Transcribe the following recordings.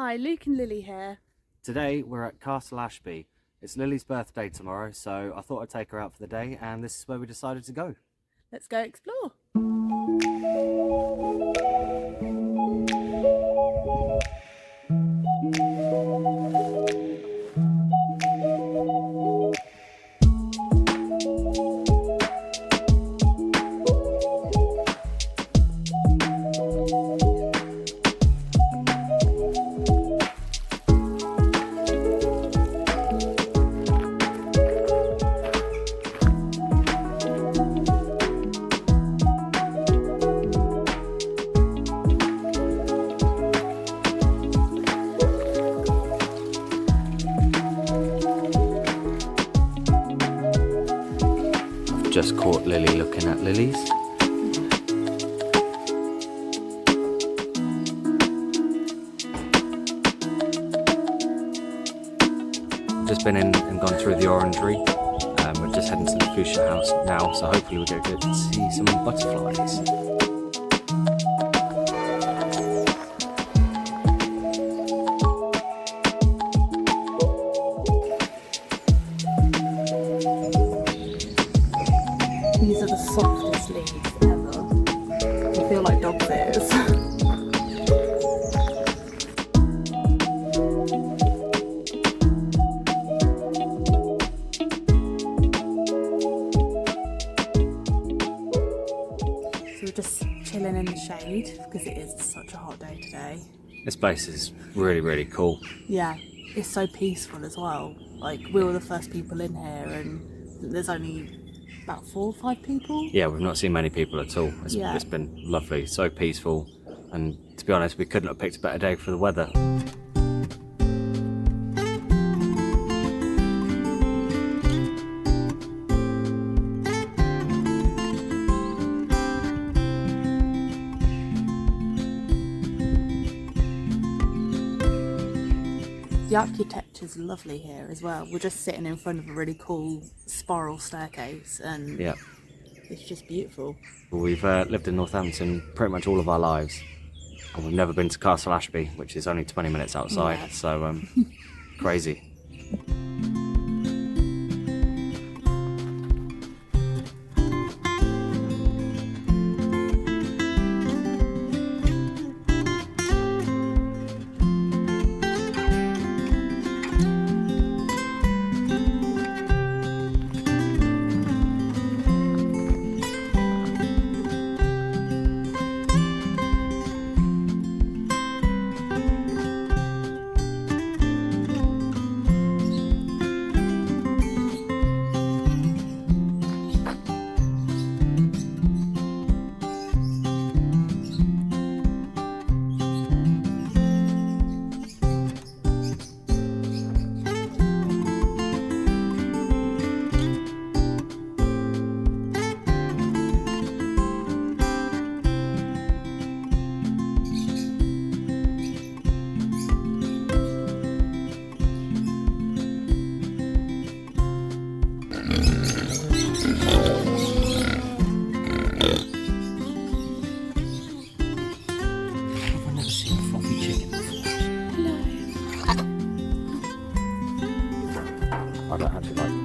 Hi, Luke and Lily here. Today we're at Castle Ashby. It's Lily's birthday tomorrow, so I thought I'd take her out for the day, and this is where we decided to go. Let's go explore. Just caught Lily looking at lilies. Just been in and gone through the orangery. We're just heading to the fuchsia house now, so hopefully we'll get to see some butterflies. These are the softest leaves ever. They feel like dog's ears. So we're just chilling in the shade because it is such a hot day today. This place is really cool. Yeah, it's so peaceful as well. Like, we were the first people in here and there's only about 4 or 5 people. Yeah, we've not seen many people at all. Yeah. It's been lovely, so peaceful, and to be honest, we couldn't have picked a better day for the weather. The architecture's lovely here as well. We're just sitting in front of a really cool spiral staircase and Yeah. it's just beautiful. We've lived in Northampton pretty much all of our lives, and we've never been to Castle Ashby, which is only 20 minutes outside, Yeah. so crazy. I don't actually like it.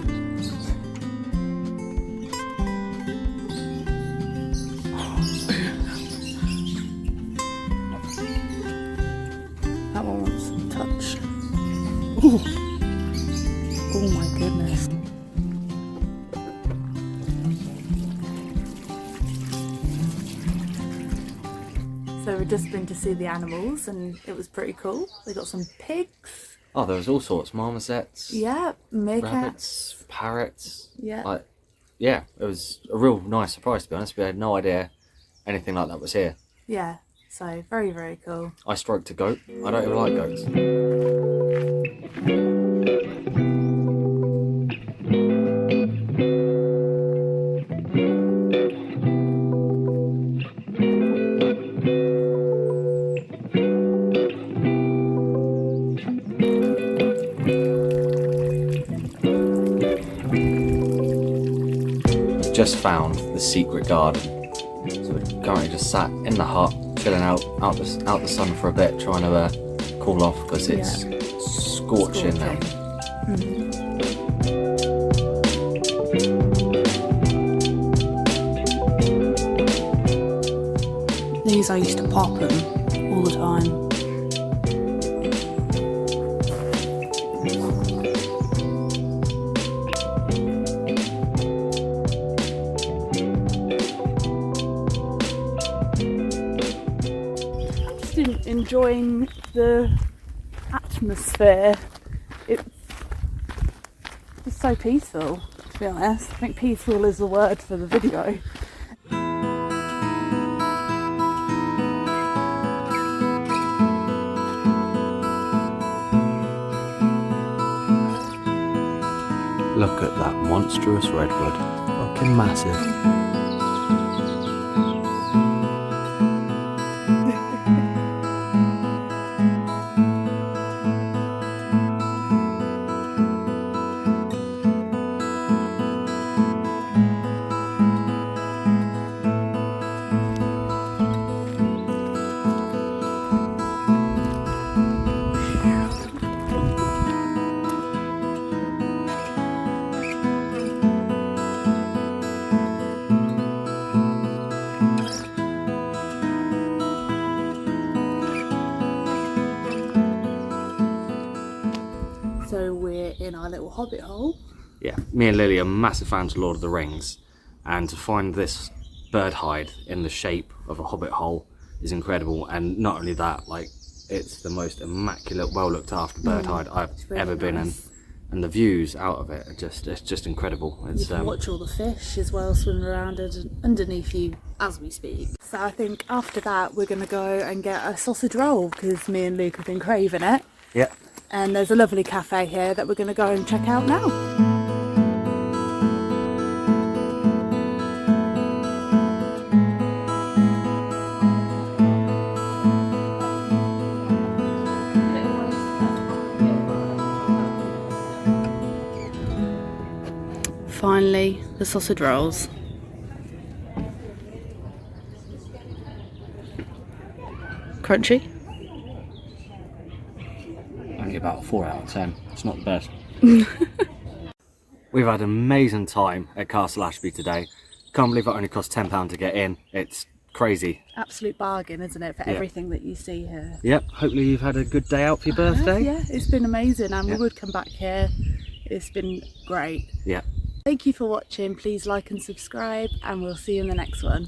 That one wants some touch. Ooh. Oh my goodness. So we've just been to see the animals and it was pretty cool. They got some pigs. Oh, there was all sorts. Marmosets, Yeah, meerkats. rabbits, parrots. Yeah. Yeah, it was a real nice surprise, to be honest. We had no idea anything like that was here. Yeah. So very cool. I stroked a goat. I don't even like goats. Just found the secret garden. So we're currently just sat in the hut, chilling out the sun for a bit, trying to cool off because it's scorching now. These I used to pop them all the time. Enjoying the atmosphere. It's so peaceful, to be honest. I think peaceful is the word for the video. Look at that monstrous redwood. Fucking massive. So we're in our little hobbit hole. Yeah, me and Lily are massive fans of Lord of the Rings, and to find this bird hide in the shape of a hobbit hole is incredible. And not only that, like, it's the most immaculate, well looked after bird hide I've really ever been in, and the views out of it are just incredible. It's, you can watch all the fish as well swimming around underneath you as we speak. So I think after that we're going to go and get a sausage roll because me and Luke have been craving it. Yeah. And there's a lovely cafe here that we're going to go and check out now. Finally, the sausage rolls. Crunchy. Only about 4 out of 10. It's not the best. We've had an amazing time at Castle Ashby today. Can't believe it only cost £10 to get in. It's crazy. Absolute bargain, isn't it, for everything that you see here? Yep, hopefully you've had a good day out for your birthday. Yeah, it's been amazing and we would come back here. It's been great. Yeah. Thank you for watching. Please like and subscribe and we'll see you in the next one.